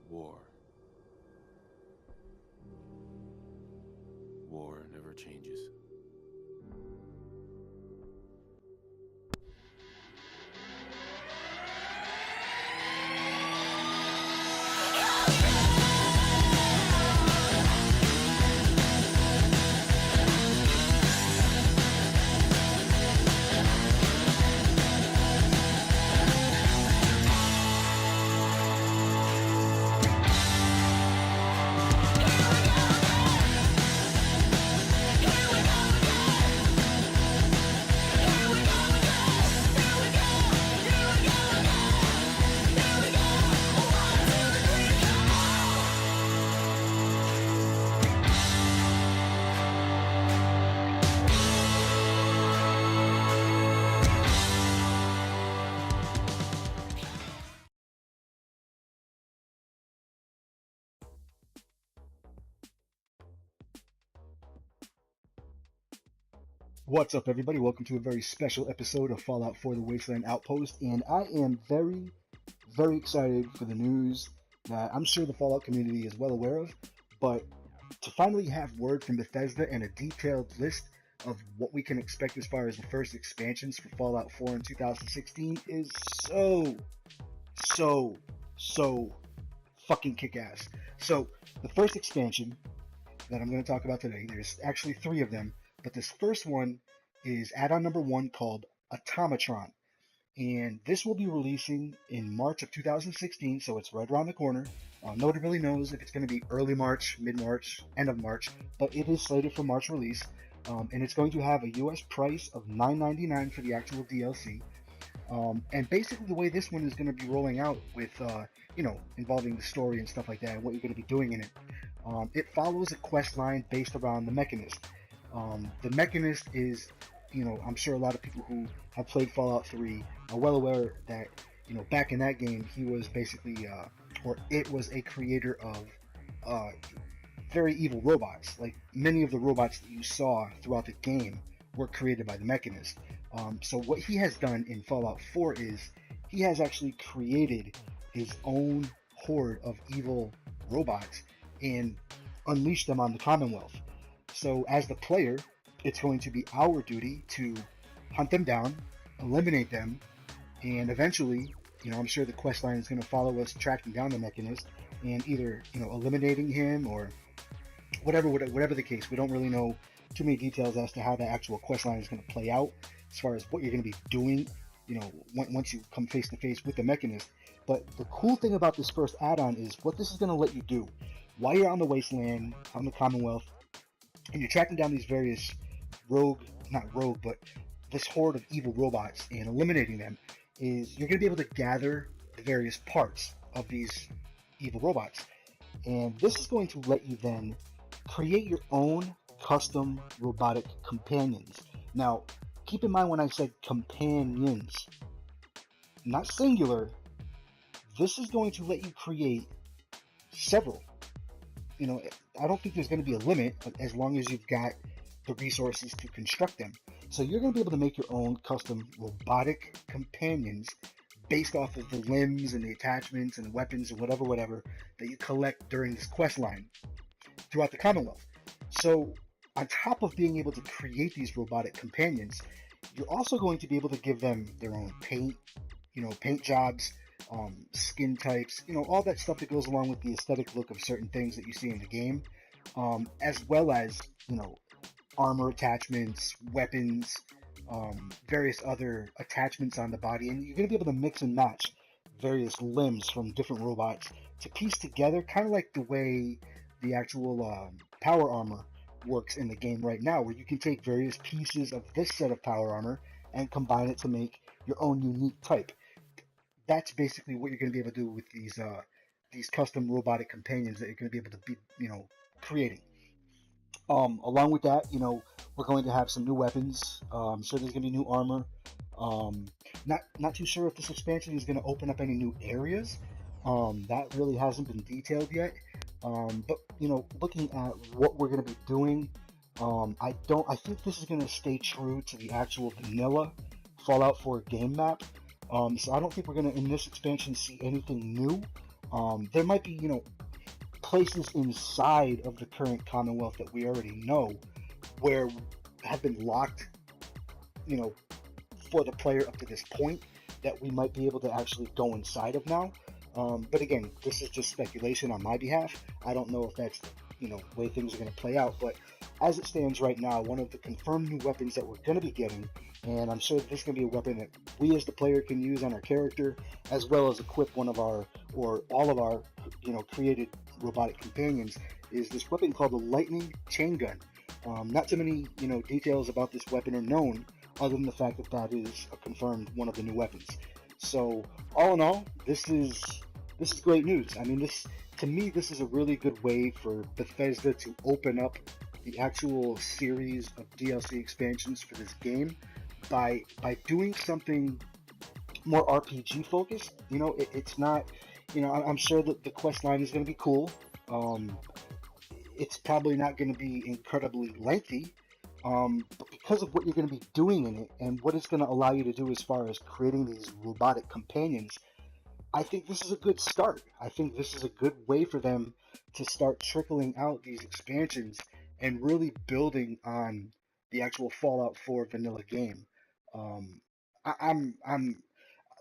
War. War never changes. What's up, everybody? Welcome to a very special episode of Fallout 4 The Wasteland Outpost, and I am very excited for the news that I'm sure the Fallout community is well aware of, but to finally have word from Bethesda and a detailed list of what we can expect as far as the first expansions for Fallout 4 in 2016 is so fucking kick-ass. So, the first expansion that I'm going to talk about today, there's actually 3 of them, but this first one is add-on number 1 called Automatron. And this will be releasing in March of 2016, so it's right around the corner. Nobody really knows if it's going to be early March, mid-March, end of March, but it is slated for March release. And it's going to have a US price of $9.99 for the actual DLC. And basically the way this one is going to be rolling out with, involving the story and stuff like that, and what you're going to be doing in it, it follows a quest line based around the Mechanist. The Mechanist is, I'm sure a lot of people who have played Fallout 3 are well aware that, back in that game, he was basically, or it was a creator of very evil robots. Like, many of the robots that you saw throughout the game were created by the Mechanist. So what he has done in Fallout 4 is he has actually created his own horde of evil robots and unleashed them on the Commonwealth. So as the player, it's going to be our duty to hunt them down, eliminate them, and eventually, I'm sure the quest line is going to follow us tracking down the Mechanist and either, eliminating him or whatever the case. We don't really know too many details as to how the actual quest line is going to play out as far as what you're going to be doing, once you come face to face with the Mechanist. But the cool thing about this first add-on is what this is going to let you do while you're on the Wasteland, on the Commonwealth, and you're tracking down these various this horde of evil robots and eliminating them, is you're going to be able to gather the various parts of these evil robots. And this is going to let you then create your own custom robotic companions. Now, keep in mind when I said companions, not singular, this is going to let you create several. I don't think there's going to be a limit, but as long as you've got the resources to construct them. So you're going to be able to make your own custom robotic companions based off of the limbs and the attachments and the weapons and whatever that you collect during this quest line throughout the Commonwealth. So on top of being able to create these robotic companions, you're also going to be able to give them their own paint jobs, skin types, all that stuff that goes along with the aesthetic look of certain things that you see in the game, as well as, armor attachments, weapons, various other attachments on the body, and you're going to be able to mix and match various limbs from different robots to piece together, kind of like the way the actual power armor works in the game right now, where you can take various pieces of this set of power armor and combine it to make your own unique type. That's basically what you're going to be able to do with these custom robotic companions that you're going to be able to be, creating. Along with that, we're going to have some new weapons. So there's going to be new armor. Not too sure if this expansion is going to open up any new areas. That really hasn't been detailed yet. But looking at what we're going to be doing, I think this is going to stay true to the actual vanilla Fallout 4 game map. So I don't think we're going to, in this expansion, see anything new. There might be, places inside of the current Commonwealth that we already know where have been locked, you know, for the player up to this point that we might be able to actually go inside of now. But again, this is just speculation on my behalf. I don't know if that's the way things are going to play out. But as it stands right now, one of the confirmed new weapons that we're going to be getting, and I'm sure that this is going to be a weapon that we as the player can use on our character, as well as equip one of our or all of our created robotic companions, is this weapon called the Lightning Chain Gun. Not too many details about this weapon are known, other than the fact that that is a confirmed one of the new weapons. So all in all, this is great news. I mean, to me, this is a really good way for Bethesda to open up the actual series of DLC expansions for this game by doing something more RPG focused. It's not. I'm sure that the quest line is going to be cool. It's probably not going to be incredibly lengthy. But because of what you're going to be doing in it and what it's going to allow you to do as far as creating these robotic companions, I think this is a good start. I think this is a good way for them to start trickling out these expansions and really building on the actual Fallout 4 vanilla game. Um, I'm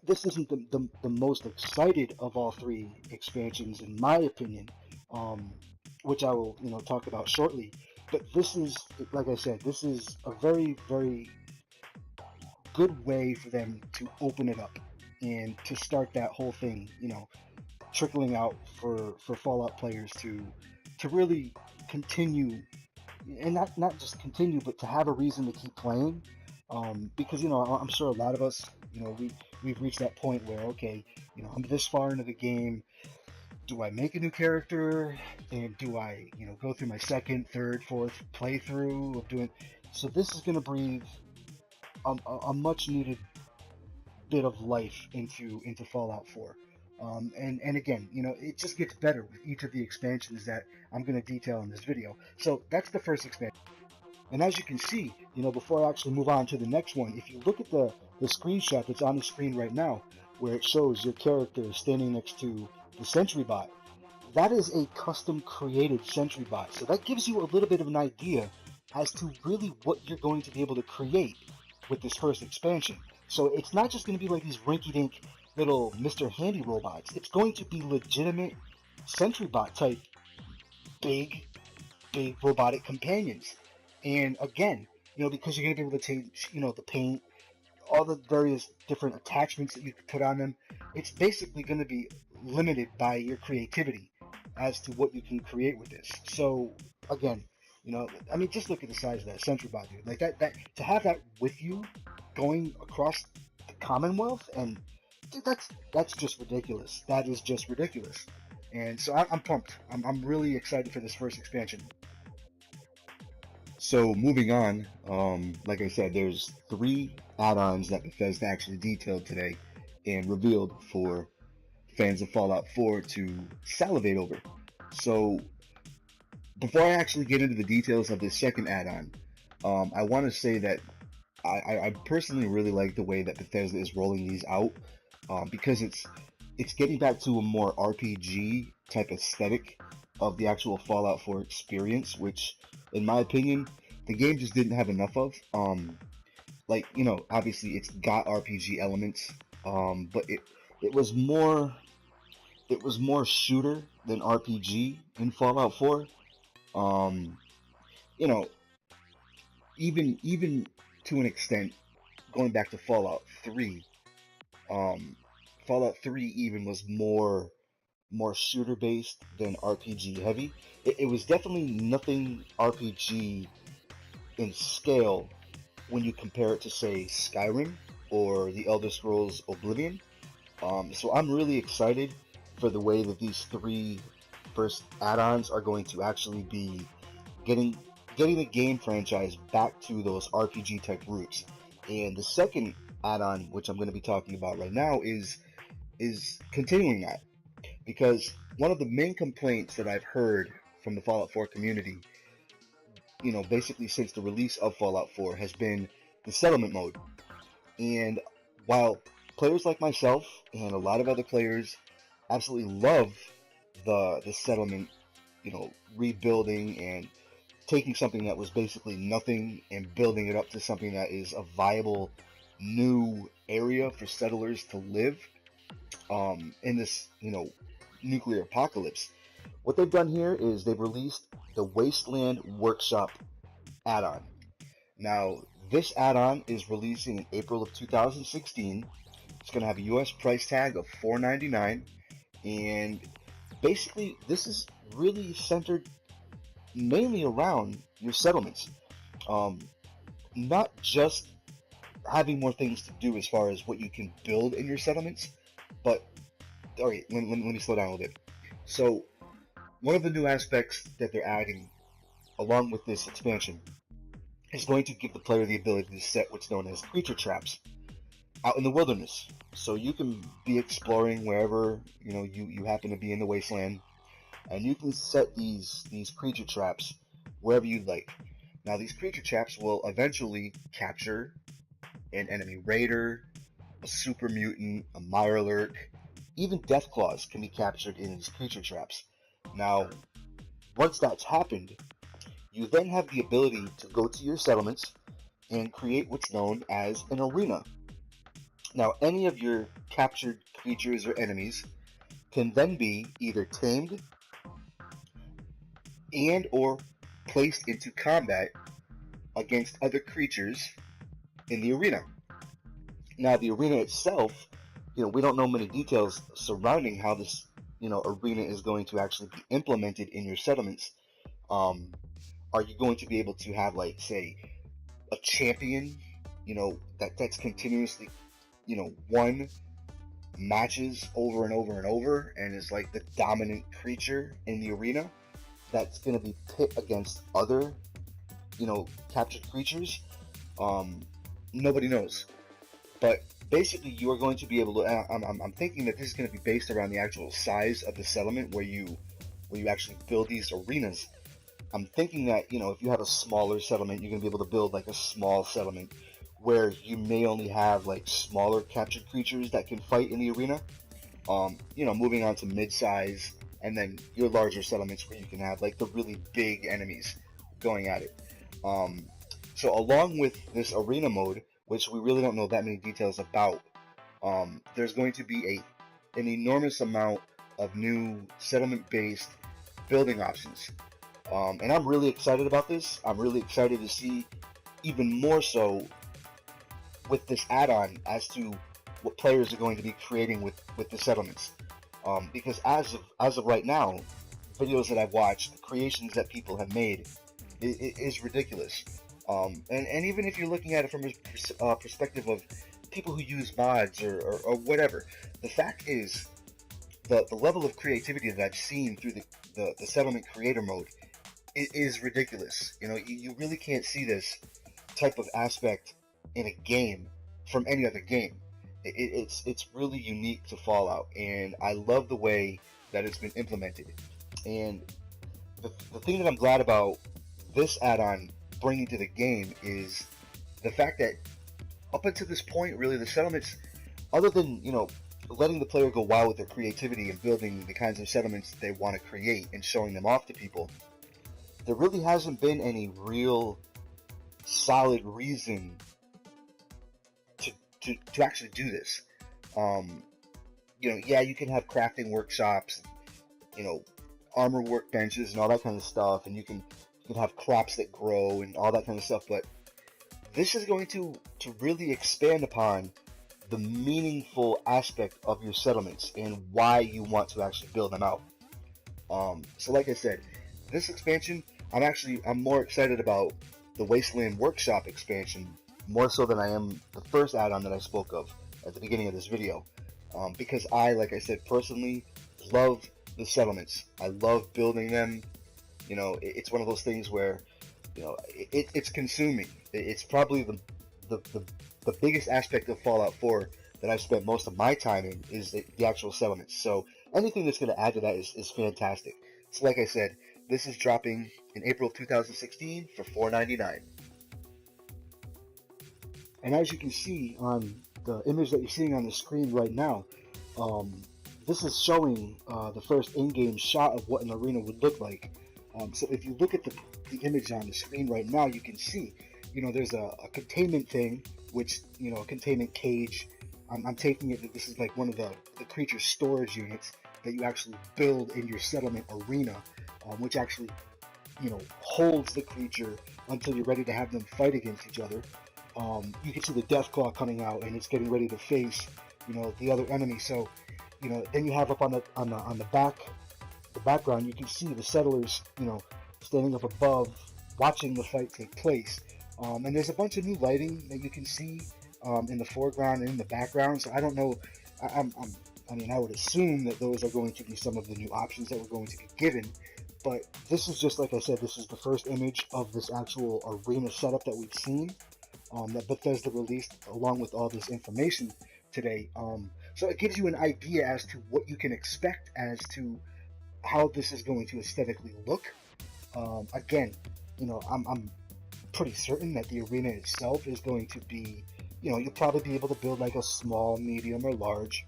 this isn't the most excited of all three expansions in my opinion, um, which I will talk about shortly. But this is, like I said, this is a very, very good way for them to open it up and to start that whole thing, trickling out for Fallout players to really continue, and not just continue, but to have a reason to keep playing. Because I'm sure a lot of us, we've reached that point where, okay, I'm this far into the game. Do I make a new character, and do I go through my second, third, fourth playthrough of doing? So this is going to breathe a much needed bit of life into Fallout 4. And again, it just gets better with each of the expansions that I'm going to detail in this video. So that's the first expansion. And as you can see, before I actually move on to the next one, if you look at the screenshot that's on the screen right now, where it shows your character standing next to the Sentry Bot, that is a custom created Sentry Bot. So that gives you a little bit of an idea as to really what you're going to be able to create with this first expansion. So it's not just going to be like these rinky-dink little Mr. Handy robots. It's going to be legitimate Sentry Bot type big robotic companions. And again, because you're going to be able to change, the paint, all the various different attachments that you can put on them, it's basically going to be limited by your creativity as to what you can create with this. So again, I mean, just look at the size of that Sentry Bot, dude. Like that to have that with you going across the Commonwealth, and dude, that's just ridiculous. That is just ridiculous. And so I'm pumped. I'm really excited for this first expansion. So moving on, like I said, there's 3 add-ons that Bethesda actually detailed today and revealed for fans of Fallout 4 to salivate over. So before I actually get into the details of this second add-on, I want to say that I personally really like the way that Bethesda is rolling these out, because it's getting back to a more RPG type aesthetic of the actual Fallout 4 experience, which, in my opinion, the game just didn't have enough of. Obviously it's got RPG elements, but it was more shooter than RPG in Fallout 4. Um, you know, even to an extent, going back to Fallout 3, um, Fallout 3 even was more shooter based than RPG heavy. It was definitely nothing RPG in scale when you compare it to, say, Skyrim or the Elder Scrolls Oblivion. So I'm really excited for the way that these 3 first add-ons are going to actually be getting the game franchise back to those RPG type roots. And the second add-on, which I'm going to be talking about right now, is continuing that, because one of the main complaints that I've heard from the Fallout 4 community, basically since the release of Fallout 4, has been the settlement mode. And while players like myself and a lot of other players absolutely love the settlement, rebuilding and taking something that was basically nothing and building it up to something that is a viable new area for settlers to live in this, nuclear apocalypse. What they've done here is they've released the Wasteland Workshop add-on. Now, this add-on is releasing in April of 2016. It's going to have a US price tag of $4.99, and basically, this is really centered mainly around your settlements. Um, Not just having more things to do as far as what you can build in your settlements, but all right, let me slow down a little bit. So, one of the new aspects that they're adding along with this expansion is going to give the player the ability to set what's known as creature traps out in the wilderness. So you can be exploring wherever you happen to be in the wasteland, and you can set these creature traps wherever you'd like. Now these creature traps will eventually capture an enemy raider, a super mutant, a mirelurk, even deathclaws can be captured in these creature traps. Now, once that's happened, you then have the ability to go to your settlements and create what's known as an arena. Now, any of your captured creatures or enemies can then be either tamed and or placed into combat against other creatures in the arena. Now, the arena itself, we don't know many details surrounding how this, arena is going to actually be implemented in your settlements. Um, are you going to be able to have, like, say, a champion, that's continuously, won matches over and over and over and is like the dominant creature in the arena that's going to be pit against other, captured creatures? Nobody knows. But basically, you are going to be able to. I'm thinking that this is going to be based around the actual size of the settlement where you actually build these arenas. I'm thinking that if you have a smaller settlement, you're going to be able to build like a small settlement where you may only have like smaller captured creatures that can fight in the arena. Moving on to mid-size, and then your larger settlements where you can have like the really big enemies going at it. Um, so along with this arena mode, which we really don't know that many details about, there's going to be an enormous amount of new settlement-based building options. And I'm really excited about this. I'm really excited to see even more so with this add-on as to what players are going to be creating with the settlements. Because as of right now, videos that I've watched, the creations that people have made, is ridiculous. And even if you're looking at it from a perspective of people who use mods or whatever, the fact is the level of creativity that I've seen through the settlement creator mode is ridiculous. You really can't see this type of aspect in a game from any other game. It's really unique to Fallout, and I love the way that it's been implemented. And the thing that I'm glad about this add-on bringing to the game is the fact that up until this point, really, the settlements, other than letting the player go wild with their creativity and building the kinds of settlements they want to create and showing them off to people, there really hasn't been any real solid reason to actually do this. Yeah, you can have crafting workshops, you know, armor workbenches and all that kind of stuff, and you can have crops that grow and all that kind of stuff. But this is going to really expand upon the meaningful aspect of your settlements and why you want to actually build them out. So like I said, this expansion, I'm more excited about the Wasteland Workshop expansion more so than I am the first add-on that I spoke of at the beginning of this video. Because like I said, personally love the settlements. I love building them. It's one of those things where, it's consuming. It's probably the biggest aspect of Fallout 4 that I've spent most of my time in is the actual settlements. So anything that's going to add to that is fantastic. So like I said, this is dropping in April of 2016 for $4.99. And as you can see on the image that you're seeing on the screen right now, this is showing the first in-game shot of what an arena would look like. So if you look at the image on the screen right now, you can see, there's a containment thing, which, a containment cage. I'm taking it that this is like one of the creature storage units that you actually build in your settlement arena, which actually, holds the creature until you're ready to have them fight against each other. You can see the death claw coming out, and it's getting ready to face, the other enemy. So, then you have up on the background, you can see the settlers, standing up above, watching the fight take place. And there's a bunch of new lighting that you can see in the foreground and in the background. So I don't know. I would assume that those are going to be some of the new options that we're going to be given. But this is just, like I said, this is the first image of this actual arena setup that we've seen, that Bethesda released along with all this information today. So it gives you an idea as to what you can expect as to how this is going to aesthetically look. Again, I'm pretty certain that the arena itself is going to be, you'll probably be able to build like a small, medium, or large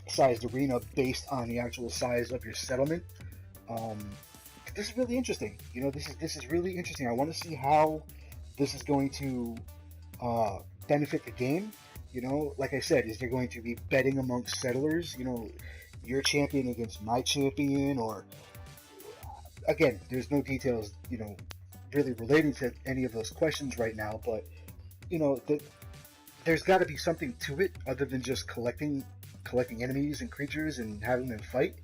sized arena based on the actual size of your settlement. This is really interesting. This is really interesting. I want to see how this is going to benefit the game. Like I said, is there going to be betting amongst settlers? Your champion against my champion, or again, there's no details, really relating to any of those questions right now. But there's got to be something to it other than just collecting enemies and creatures and having them fight.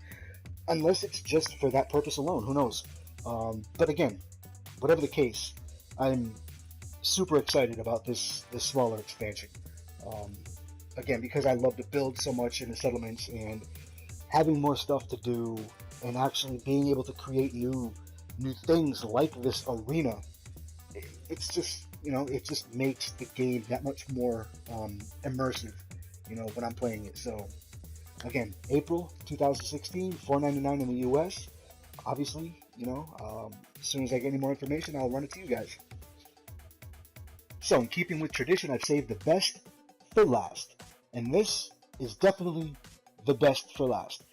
Unless it's just for that purpose alone, who knows? But again, whatever the case, I'm super excited about this smaller expansion. Again, because I love to build so much in the settlements, and having more stuff to do, and actually being able to create new things like this arena, it's just, it just makes the game that much more immersive, when I'm playing it. So again, April 2016, $4.99 in the US. Obviously, as soon as I get any more information, I'll run it to you guys. So, in keeping with tradition, I've saved the best for last, and this is definitely the best for last.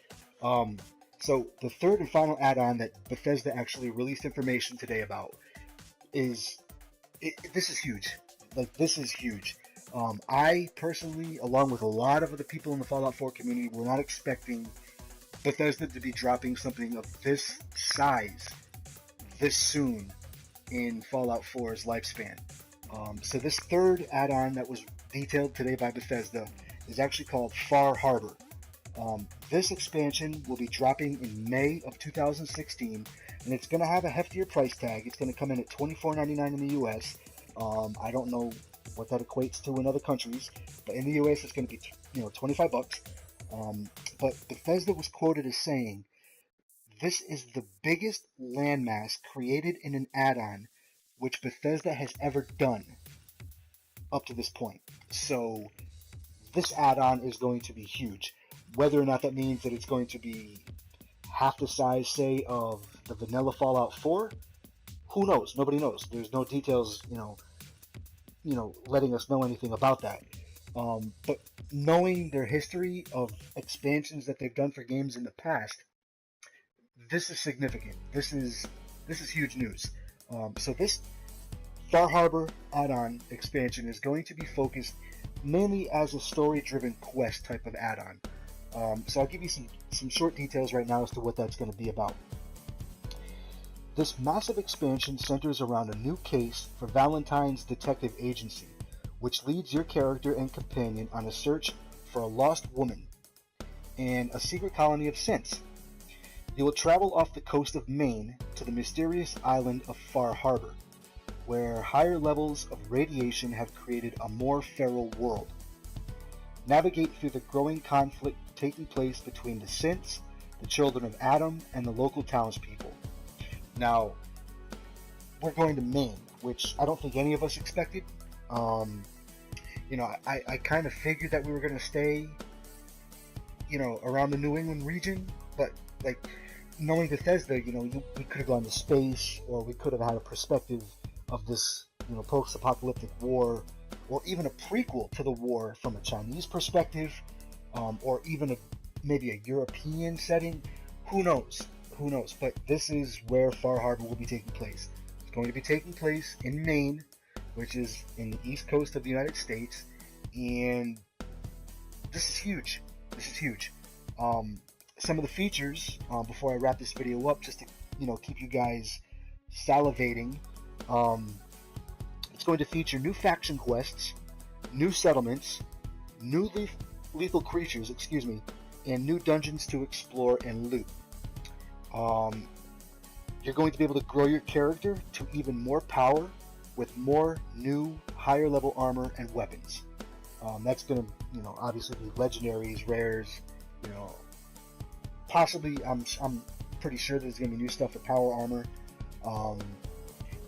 So, the third and final add-on that Bethesda actually released information today about this is huge. This is huge. I personally, along with a lot of other people in the Fallout 4 community, were not expecting Bethesda to be dropping something of this size this soon in Fallout 4's lifespan. So this third add-on that was detailed today by Bethesda is actually called Far Harbor. This expansion will be dropping in May of 2016, and it's going to have a heftier price tag. It's going to come in at $24.99 in the US. I don't know what that equates to in other countries, but in the US it's going to be $25. But Bethesda was quoted as saying, "This is the biggest landmass created in an add-on which Bethesda has ever done up to this point." So this add-on is going to be huge. Whether or not that means that it's going to be half the size, say, of the vanilla Fallout 4, who knows? Nobody knows. There's no details, letting us know anything about that. But knowing their history of expansions that they've done for games in the past, this is significant. This is huge news. So this Far Harbor add-on expansion is going to be focused mainly as a story-driven quest type of add-on. So I'll give you some short details right now as to what that's going to be about. This massive expansion centers around a new case for Valentine's Detective Agency, which leads your character and companion on a search for a lost woman and a secret colony of synths. You will travel off the coast of Maine to the mysterious island of Far Harbor, where higher levels of radiation have created a more feral world. Navigate through the growing conflict taking place between the synths, the children of Adam, and the local townspeople. Now, we're going to Maine, which I don't think any of us expected. I kind of figured that we were going to stay, around the New England region, but knowing Bethesda, we could have gone to space, or we could have had a perspective of this, post-apocalyptic war, or even a prequel to the war from a Chinese perspective, or even maybe a European setting. Who knows? Who knows? But this is where Far Harbor will be taking place. It's going to be taking place in Maine, which is in the east coast of the United States, and this is huge. This is huge. Some of the features, before I wrap this video up, just to keep you guys salivating. It's going to feature new faction quests, new settlements, new lethal creatures, and new dungeons to explore and loot. You're going to be able to grow your character to even more power with more new, higher level armor and weapons. That's going to, obviously be legendaries, rares, possibly, I'm pretty sure there's going to be new stuff for power armor,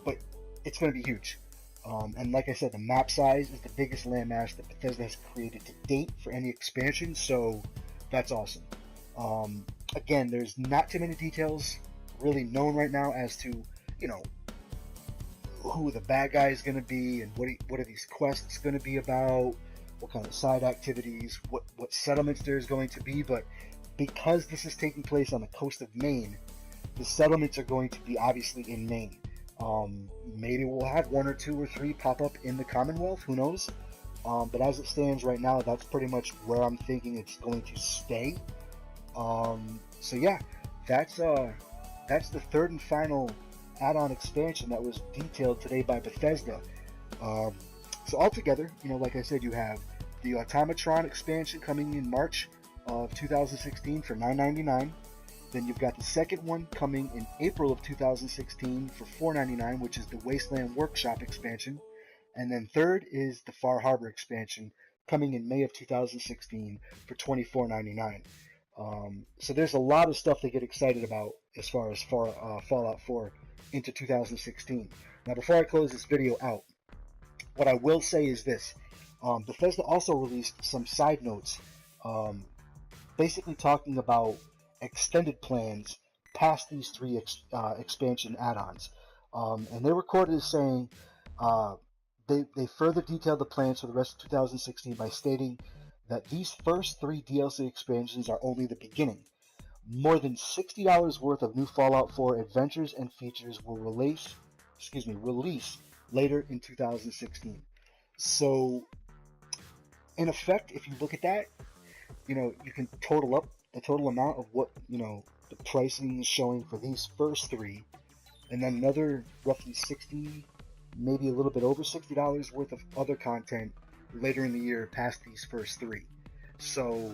but it's going to be huge. And like I said, the map size is the biggest landmass that Bethesda has created to date for any expansion, so that's awesome. Again, there's not too many details really known right now as to, who the bad guy is going to be, and what are these quests going to be about, what kind of side activities, what settlements there's going to be. But because this is taking place on the coast of Maine, the settlements are going to be obviously in Maine. Maybe we'll have 1 or 2 or 3 pop up in the Commonwealth, who knows. But as it stands right now, that's pretty much where I'm thinking it's going to stay. So yeah, that's the third and final add-on expansion that was detailed today by Bethesda. So altogether, like I said, you have the Automatron expansion coming in March of 2016 for $9.99. Then you've got the second one coming in April of 2016 for $4.99, which is the Wasteland Workshop expansion. And then third is the Far Harbor expansion coming in May of 2016 for $24.99. So there's a lot of stuff to get excited about as far as Fallout 4 into 2016. Now, before I close this video out, what I will say is this. Bethesda also released some side notes, basically talking about extended plans past these 3 expansion add-ons. And they were quoted as saying, they further detailed the plans for the rest of 2016 by stating that these first 3 DLC expansions are only the beginning. More than $60 worth of new Fallout 4 adventures and features will release later in 2016. So, in effect, if you look at that, you can total up the total amount of what, the pricing is showing for these first 3, and then another roughly 60, maybe a little bit over $60 worth of other content later in the year past these first 3. So,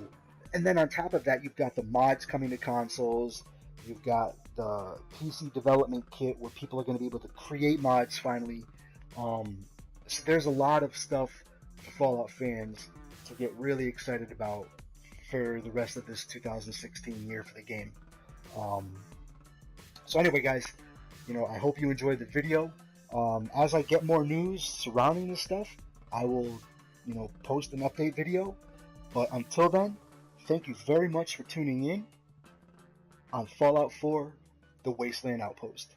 and then on top of that, you've got the mods coming to consoles, you've got the PC development kit where people are going to be able to create mods finally. So there's a lot of stuff for Fallout fans to get really excited about for the rest of this 2016 year for the game. So anyway, guys, I hope you enjoyed the video. As I get more news surrounding this stuff, I will, post an update video. But until then, thank you very much for tuning in on Fallout 4, The Wasteland Outpost.